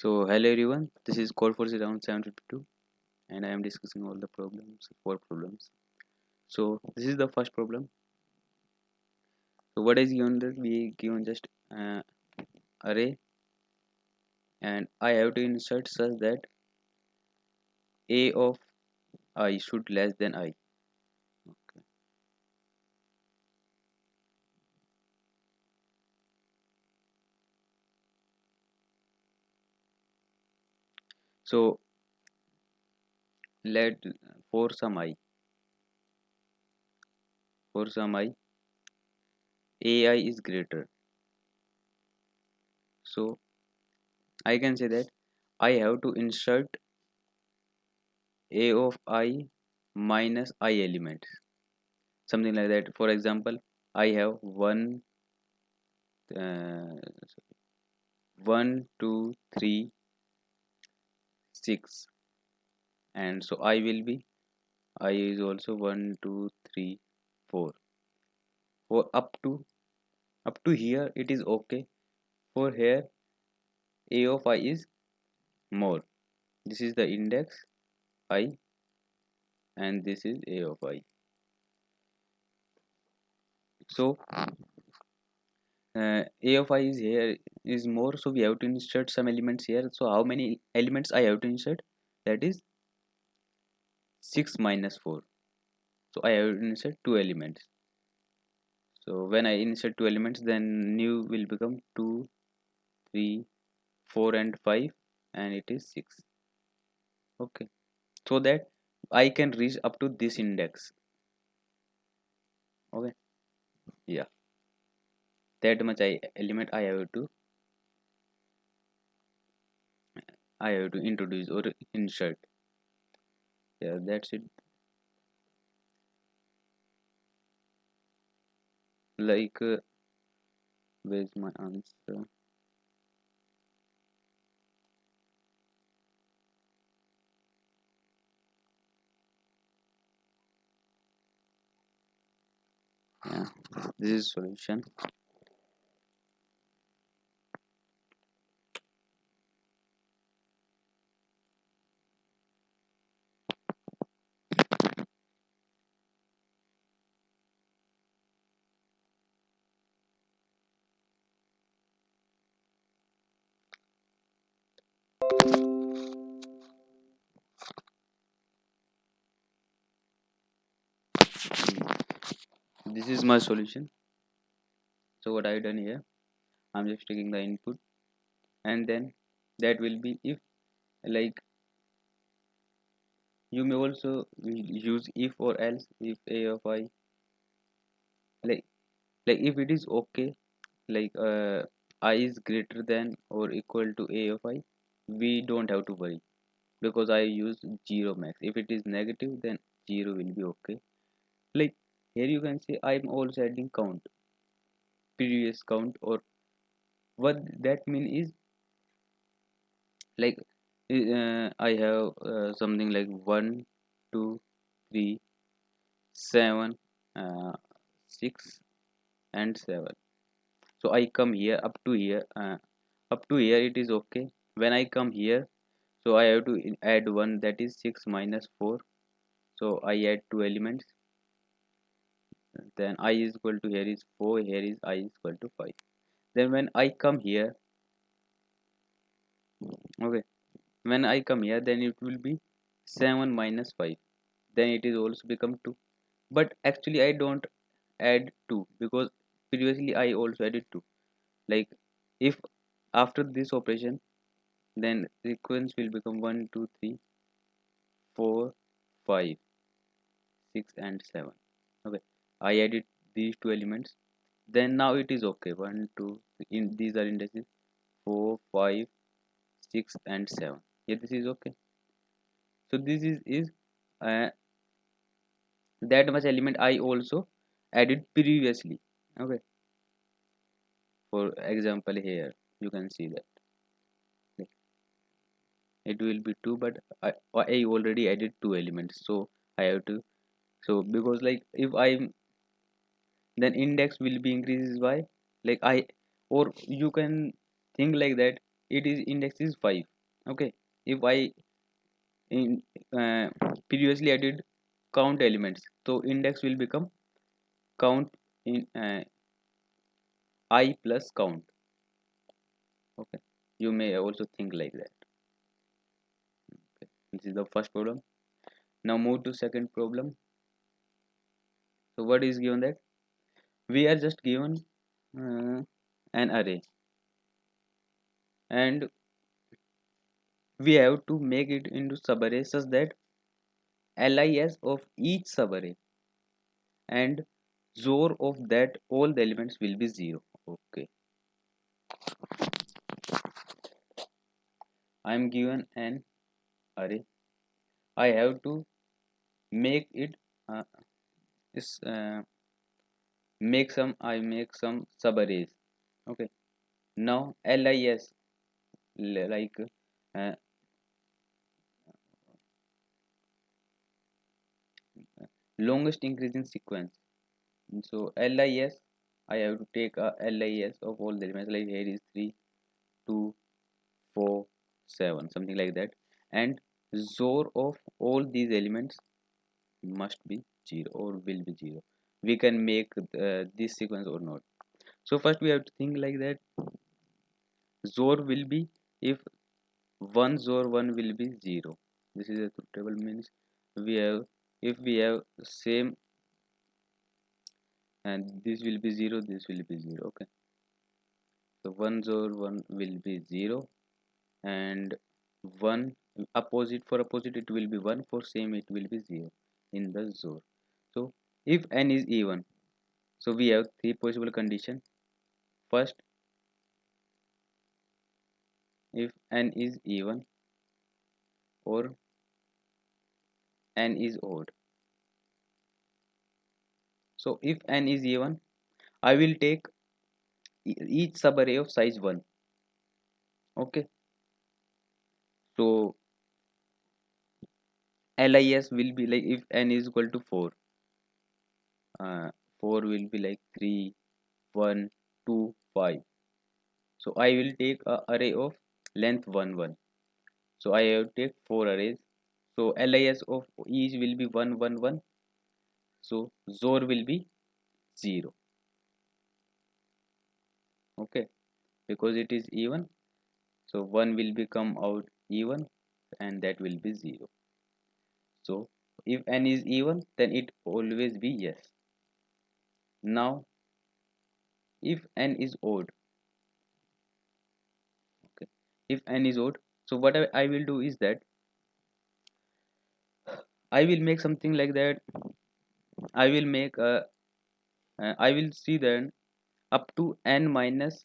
So hello everyone, this is Code Force round 752 and I am discussing all the problems, four problems. So this is the first problem. So what is given that we given just array and I have to insert such that a of I should less than I. Okay. So let for some I ai is greater. So I can say that I have to insert a of I minus I elements, something like that. For example, I have uh, 1 2 3 6, and so I will be I is also 1 2 3 4. For up to here it is okay. For here a of I is more. This is the index I and this is a of I. So a of I is here is more, so we have to insert some elements here. So how many elements I have to insert? That is 6 minus 4. So I have to insert two elements. So when I insert two elements, then new will become 2 3 4 and 5, and it is 6. Okay, so that I can reach up to this index. Okay, yeah, that much I element I have to introduce or insert. Yeah, that's it. Like where's my answer? Yeah, this is solution. This is my solution. So what I done here, I'm just taking the input, and then that will be if, like, you may also use if or else. If a of I, like if it is okay, like I is greater than or equal to a of I, we don't have to worry because I use 0 max. If it is negative, then 0 will be okay. Like here you can see I'm also adding count, previous count, or what that mean is, like I have something like 1 2 3 7 uh, 6 and 7. So I come here up to here it is okay. When I come here, so I have to add one, that is 6 minus 4. So I add two elements, then I is equal to, here is 4, here is I is equal to 5. Then when I come here, okay, when I come here, then it will be 7 minus 5, then it is also become 2. But actually I don't add 2 because previously I also added 2. Like if after this operation, then sequence will become 1 2 3 4 5 6 and 7. Okay, I added these two elements, then now it is okay. 1 2 in these are indices 4 5 6 and 7. Yeah, this is okay. So this is uh, that much element I also added previously. Okay, for example here you can see that, like, it will be 2, but I already added two elements, so I have to, so because like if I, then index will be increases by, like I, or you can think like that, it is index is 5. Okay, if I in previously I did count elements, so index will become count in I plus count. Okay, you may also think like that. Okay, this is the first problem. Now move to second problem. So what is given that we are just given uh, an array, and we have to make it into subarray such that lis of each subarray and zor of that all the elements will be 0. Okay, I am given an array. I have to make it uh, is I make some subarrays. Okay, now lis like uh, longest increasing sequence. So lis I have to take a lis of all the elements, like here is 3, 2, 4, 7, something like that, and zor of all these elements must be 0 or will be 0. We can make this sequence or not. So first we have to think like that zor will be if 1 zor 1 will be 0. This is a truth table, means we have, if we have same, and this will be 0, this will be 0. Okay, so 1 zor 1 will be 0, and 1 opposite, for opposite it will be 1, for same it will be 0 in the zor. So if n is even, so we have three possible condition. First, if n is even or n is odd. So if n is even, I will take each subarray of size 1. Okay, so lis will be like, if n is equal to 4, uh, 4 will be like 3, 1, 2, 5. So I will take a array of length 1, 1. So I have to take 4 arrays. So lis of each will be 1, 1, 1. So zor will be 0. Okay, because it is even, so 1 will become out even, and that will be 0. So if n is even, then it always be yes. Now if n is odd, okay, if n is odd, so what I will do is that I will make something like that. I will make a I will see then up to n minus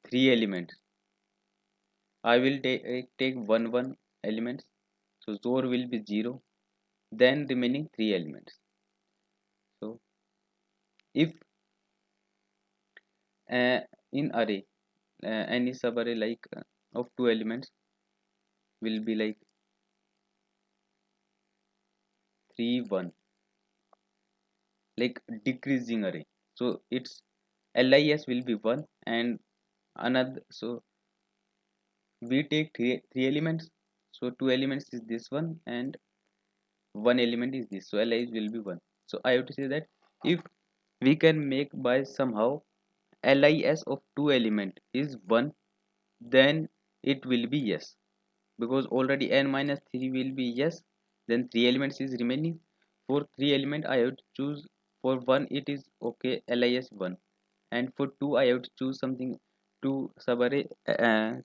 3 elements. I will take 1, 1 elements. So zor will be 0. Then remaining 3 elements. So if in array any subarray like of 2 elements will be like 3, 1, like decreasing array. So its lis will be 1, and another, so we take three elements. So 2 elements is this one, and 1 element is this, so lis will be 1. So I have to say that if we can make by somehow lis of 2 element is 1, then it will be yes, because already n minus 3 will be yes. Then 3 elements is remaining. For 3 element I have to choose. For 1 it is okay, lis 1, and for 2 I have to choose something, 2 subarray, a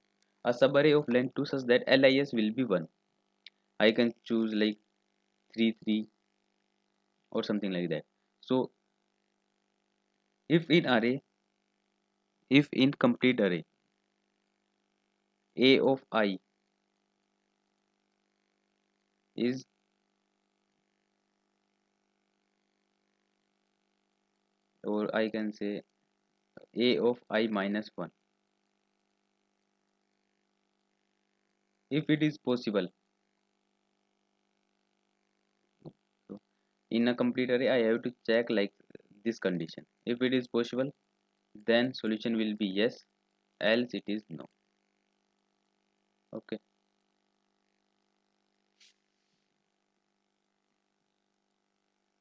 subarray of length 2 such that lis will be 1. I can choose like 3, 3 or something like that. So if in array, if in complete array a of I is, or I can say a of I minus 1, if it is possible. So in a complete array I have to check like this condition. If it is possible, then solution will be yes. else it is no. Okay.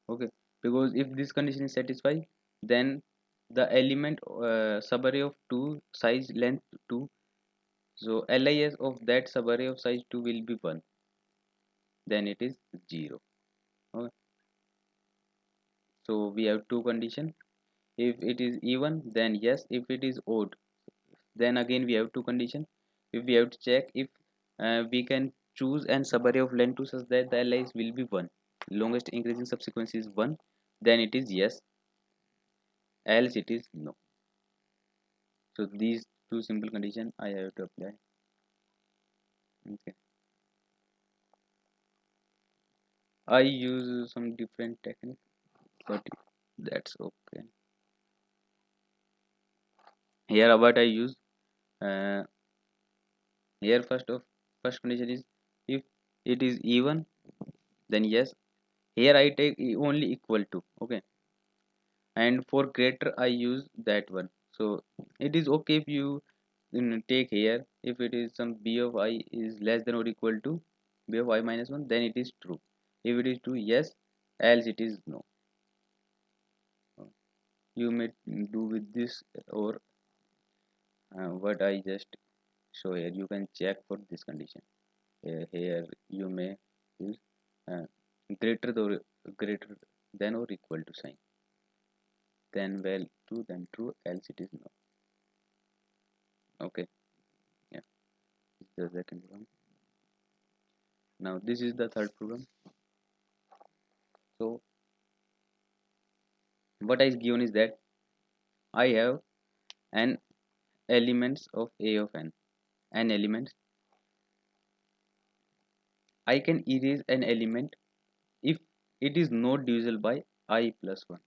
Okay, because if this condition is satisfied, then the element subarray of 2 size length 2, so lis of that subarray of size 2 will be 1, then it is 0. Okay. So we have two conditions. If it is even, then yes. If it is odd, then again we have two conditions. If we have to check if we can choose an subarray of length 2 such that the lis will be 1, longest increasing subsequence is 1, then it is yes, else it is no. So these two simple conditions I have to apply. Okay, I use some different technique, but that's okay. Here what I use, uh, here first condition is if it is even, then yes. Here I take only equal to. Okay, and for greater I use that one. So it is okay if you take here, if it is some b of I is less than or equal to b of I minus 1, then it is true. If it is true, yes, else it is no. You may do with this, or what I just show here, you can check for this condition. Here you may use uh, greater than or equal to sign, then well true, then true, else it is no. Okay, yeah, this is the second program. Now this is the third program. So what is given is that I have n elements of a of n elements. I can erase an element if it is not divisible by I plus 1.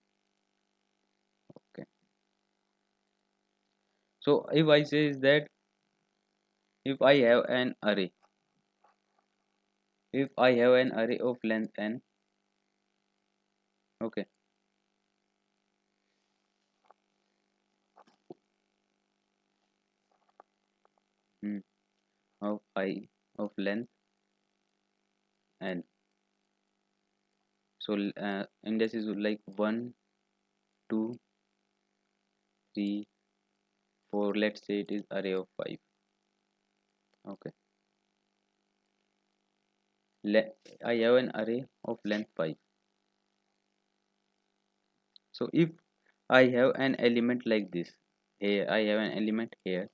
Okay, so if I say is that if I have an array, if I have an array of length n, okay, hmm, of I of length n, so indices would like 1 2 3 4, let's say it is array of 5. Okay, I have an array of length 5. So if I have an element like this, here I have an element here.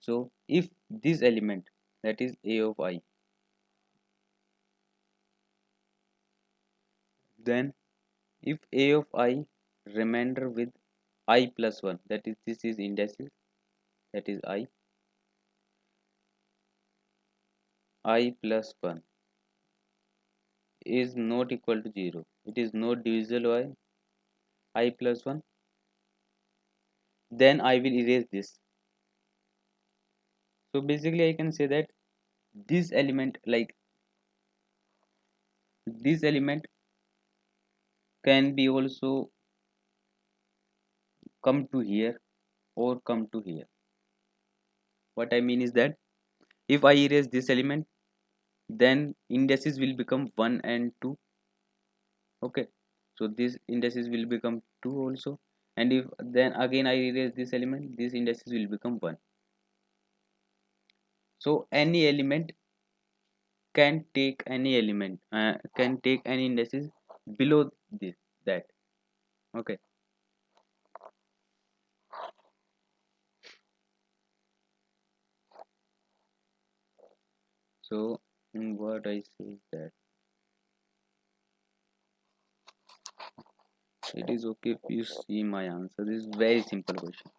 So if this element, that is a of I, then if a of I remainder with I plus 1, that is this is indices, that is I plus 1 is not equal to 0, it is not divisible by I plus 1, then I will erase this. So basically I can say that this element, like this element can be also come to here or come to here. What I mean is that if I erase this element, then indices will become 1 and 2. Okay, so this indices will become 2 also, and if then again I erase this element, these indices will become 1. So any element can take any element, can take any indices below this, that. Okay, so what I say is that it is okay if you see my answer. This is very simple question.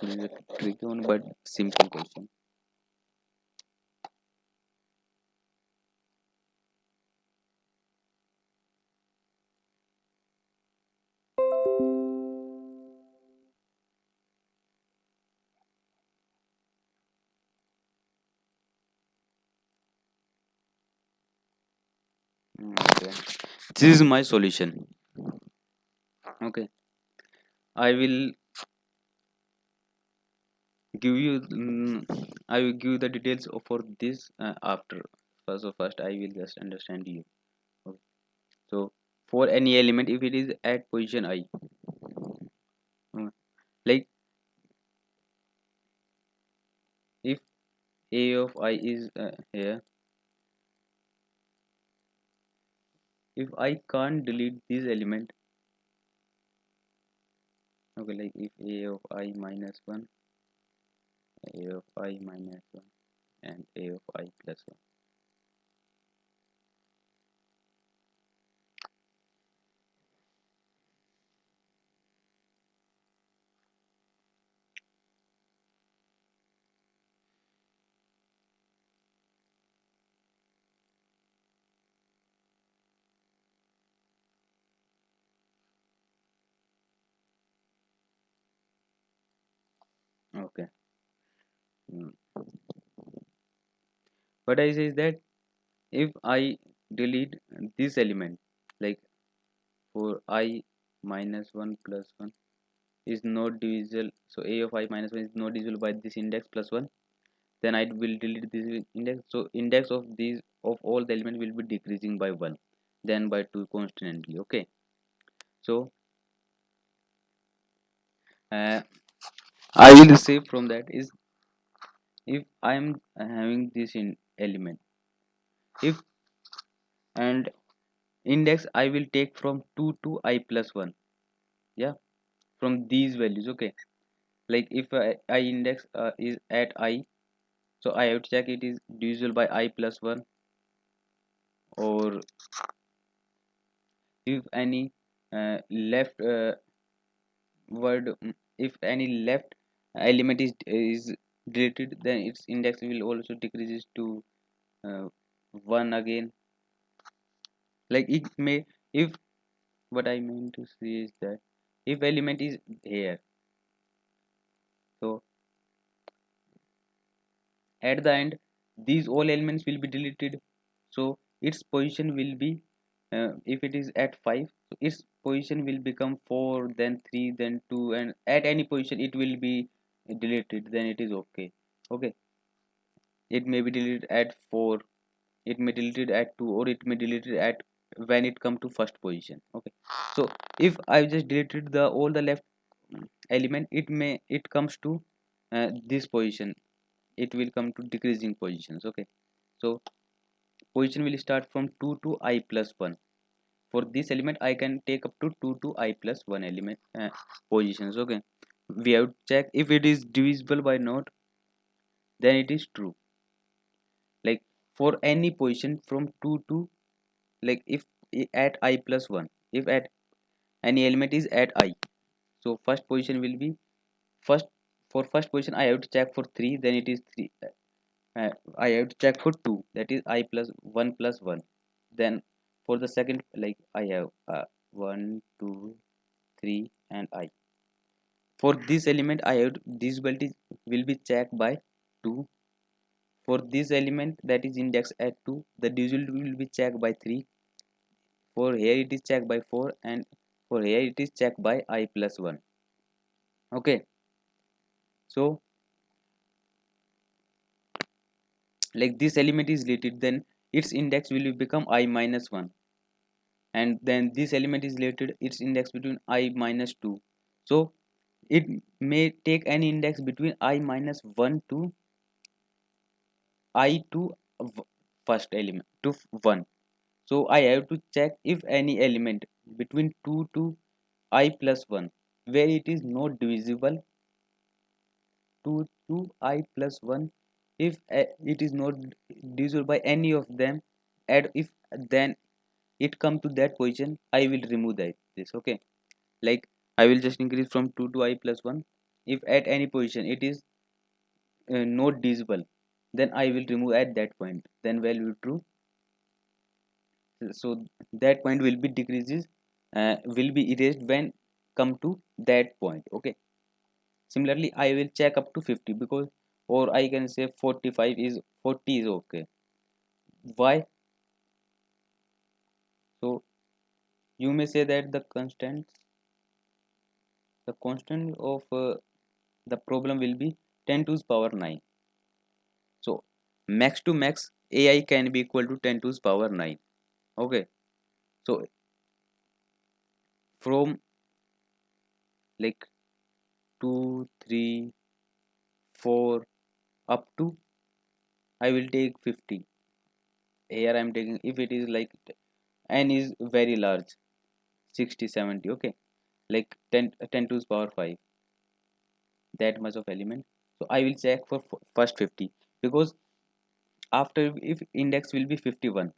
This is a tricky one, but simple question. Okay, this is my solution. Okay, I will give you I will give the details for this after. First I will just understand you. Okay. So for any element, if it is at position I, uh, like if a of I is here, if I can't delete this element, okay, like if a of I minus 1, a of I minus 1, and a of I plus 1. Okay. Mm. What I say is that if I delete this element, like for I minus 1 plus 1 is not divisible, so a of I minus 1 is not divisible by this index plus 1, then I will delete this index. So index of these of all the elements will be decreasing by 1, then by 2 constantly. Okay. So uh, I will say from that is, if I am having this in element, if and index I will take from 2 to I plus 1. Yeah, from these values. Okay, like if I index is at I, so I have to check it is divisible by I plus 1, or if any left word if any left element is deleted, then its index will also decreases to uh, 1 again. Like it may, if what I mean to say is that if element is here, so at the end these all elements will be deleted, so its position will be if it is at 5, so its position will become 4, then 3, then 2, and at any position it will be deleted, then it is okay. Okay, it may be deleted at 4, it may deleted at 2, or it may deleted at when it come to first position. Okay, so if I just deleted the all the left element, it comes to this position, it will come to decreasing positions. Okay, so position will start from 2 to I plus 1. For this element I can take up to 2 to I plus 1 element positions. Okay, we have to check if it is divisible by not, then it is true. Like for any position from 2 to, like if at I plus 1, if at any element is at I, so first position will be first. For first position I have to check for 3, then it is 3. I have to check for 2, that is I plus 1 plus 1. Then for the second, like I have 1 2 3 and I. For this element I have divisibility will be checked by 2. For this element that is indexed at 2, the divisibility will be checked by 3. For here it is checked by 4, and for here it is checked by I plus 1. Okay, so like this element is deleted, then its index will become I minus 1, and then this element is related its index between I minus 2. So it may take any index between I minus 1 to I to first element to 1. So I have to check if any element between 2 to I plus 1 where it is not divisible to I plus 1, if it is not divisible by any of them, and if then it come to that position, I will remove that this. Okay, like I will just increase from 2 to I plus 1. If at any position it is not divisible, then I will remove at that point, then value true. So that point will be decreases, will be erased when come to that point. Okay, similarly I will check up to 50, because, or I can say 45 is 40 is okay. Why? So you may say that the constants the constant of the problem will be 10 to the power 9. So max to max ai can be equal to 10 to the power 9. Okay, so from like 2 3 4 up to I will take 50. Here I am taking, if it is like n is very large, 60 70, okay, like 10 to the power 5, that much of element. So I will check for first 50, because after if index will be 51,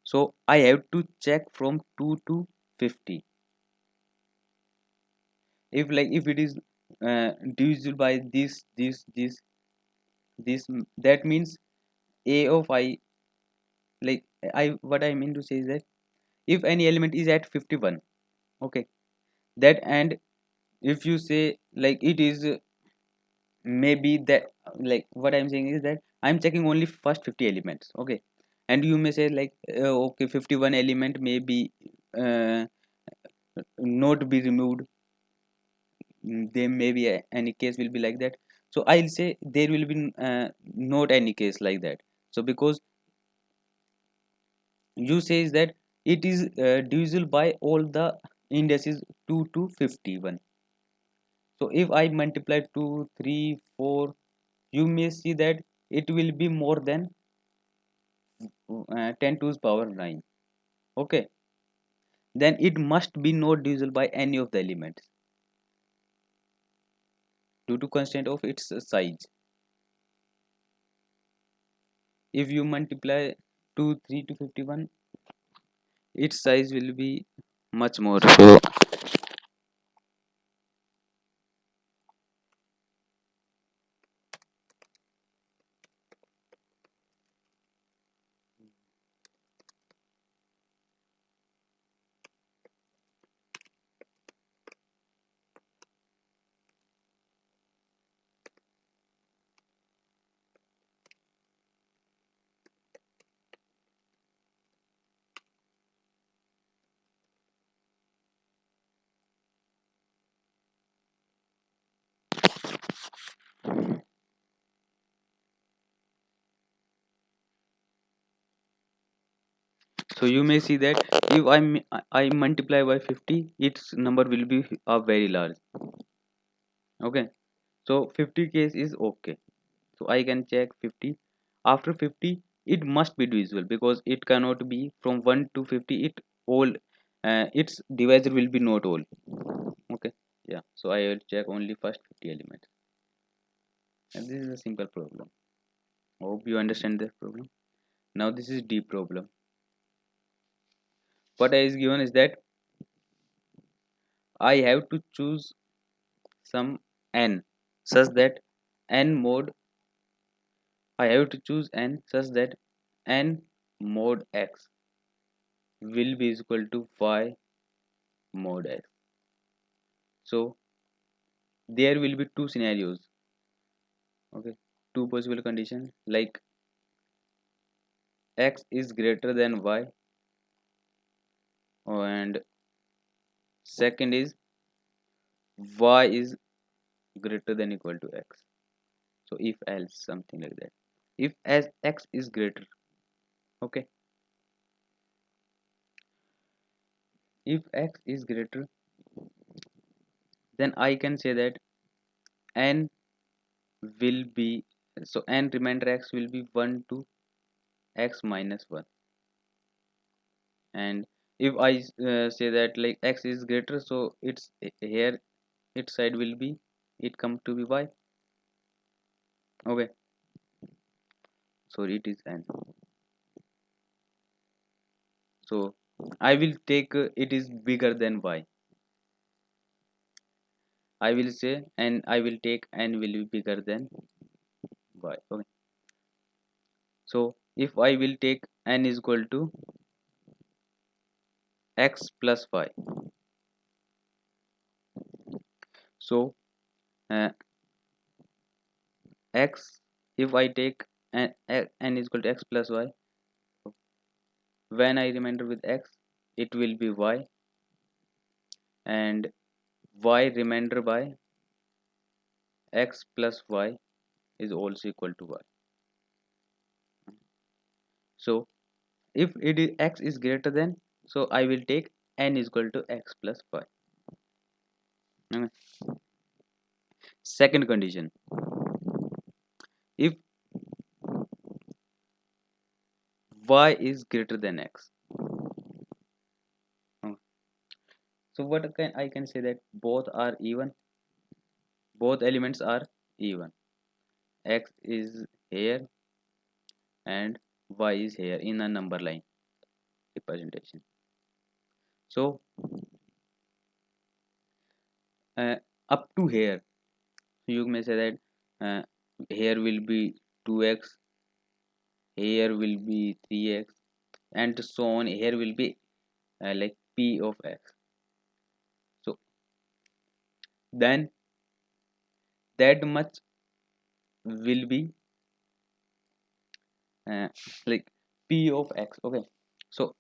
so I have to check from 2 to 50. If it is divisible by this, that means a of I, like I what I mean to say is that if any element is at 51, okay, that, and if you say like it is maybe that, like what I'm saying is that I'm checking only first 50 elements, okay, and you may say like okay, 51 element may be uh, not be removed. There may be any case will be like that, so I'll say there will be not any case like that. So because you says that it is divisible by all the indices 2 to 51. So if I multiply 2 3 4, you may see that it will be more than 10 to the power 9, okay, then it must be not divisible by any of the elements due to constraint of its size. If you multiply 2 3 to 51, its size will be much more. So you may see that if I multiply by 50, its number will be very large, okay. So 50 case is okay, so I can check 50. After 50 it must be divisible, because it cannot be from 1 to 50, it all its divisor will be not all, okay. Yeah, so I will check only first 50 elements, and this is a simple problem. Hope you understand this problem. Now this is deep problem. What is given is that I have to choose some n such that n mod I have to choose n such that n mod x will be equal to y mod x. So there will be two scenarios, okay, two possible conditions, like x is greater than y, and second is y is greater than equal to x. So if else, something like that. If as x is greater, okay, if x is greater, then I can say that n will be, so n remainder x will be 1 to x minus 1. And if I say that like x is greater, so it's here, its side will be, it come to be y, okay. So it is n. So I will take it is bigger than y, I will say, and I will take n will be bigger than y, okay. So if I will take n is equal to x plus y, so uh, x, if I take n is equal to x plus y, when I remainder with x, it will be y, and y remainder by x plus y is also equal to y. So if it is x is greater than, so I will take n is equal to x plus y. Okay. Second condition, if y is greater than x. Okay. So what can I can say that both are even, both elements are even. X is here and y is here in a number line representation. So uh, up to here, you may say that here will be 2x, here will be 3x, and so on. Here will be like p of x. So then that much will be uh, like p of x. Okay. So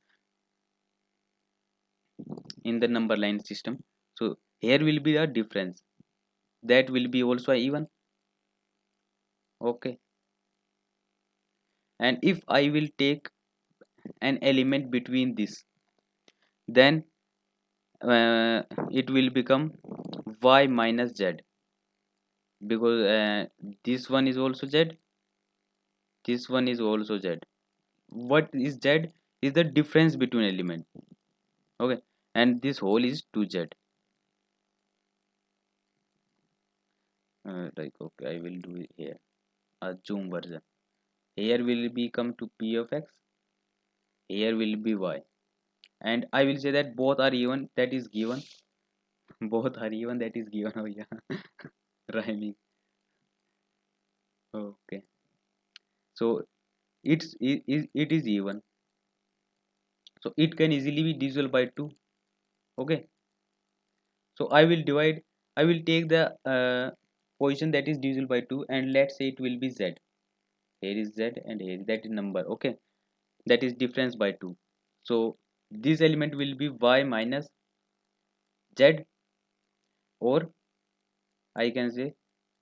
in the number line system, so here will be a difference, that will be also even. Okay. And if I will take an element between this, then it will become y minus z, because this one is also z, this one is also z. What is z? Is the difference between element. Okay. And this whole is 2z. Like, okay, I will do it here, a zoom version. Here will become to p of x, here will be y, and I will say that both are even, that is given. Both are even, that is given. Oh yeah. Rhyming. Okay. So it is even, so it can easily be divisible by 2. Okay. So I will divide, I will take the position that is divisible by 2, and let's say it will be z. Here is z and here that is number. Okay. That is difference by 2. So this element will be y minus z, or I can say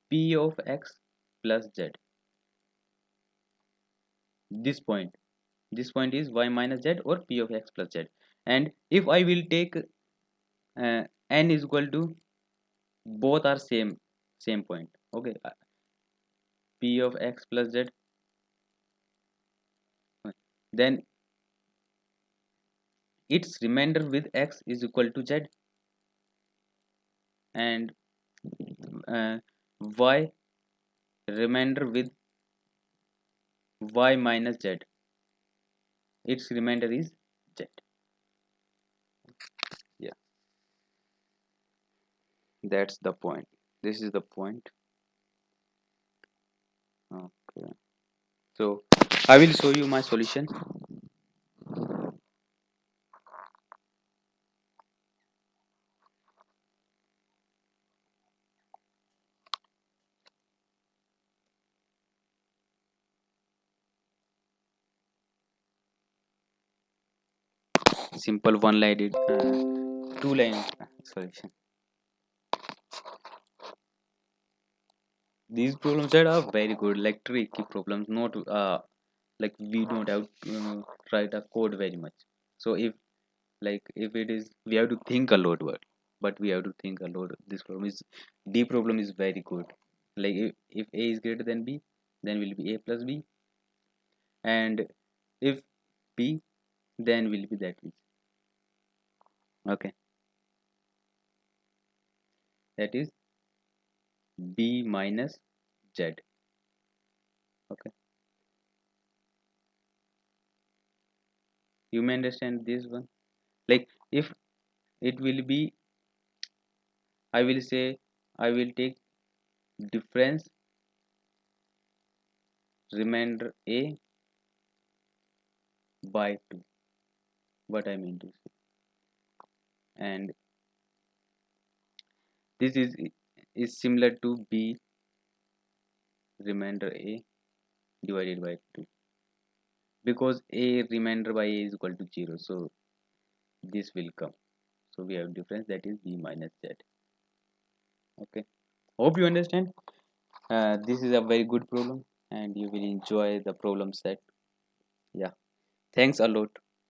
p of x plus z. This point, this point is y minus z or p of x plus z. And if I will take n is equal to, both are same point. Okay. P of x plus z, then its remainder with x is equal to z, and uh, y remainder with y minus z, its remainder is z. Yeah, that's the point. This is the point. Okay. So I will show you my solution. Simple one line, two line solution. These problems that are very good, like tricky problems, not like we don't have to write a code very much. So if, like, if it is, we have to think a lot word, but we have to think a lot. This problem is, D problem is very good. Like if a is greater than b, then will be a plus b, and if b, then will be that is, okay, that is b minus z. Okay. You may understand this one. Like if it will be, I will say, I will take difference remainder a by 2. What I mean to say, and this is similar to b remainder a divided by 2, because a remainder by a is equal to 0, so this will come. So we have difference, that is b minus z. Okay, hope you understand. This is a very good problem and you will enjoy the problem set. Yeah, thanks a lot.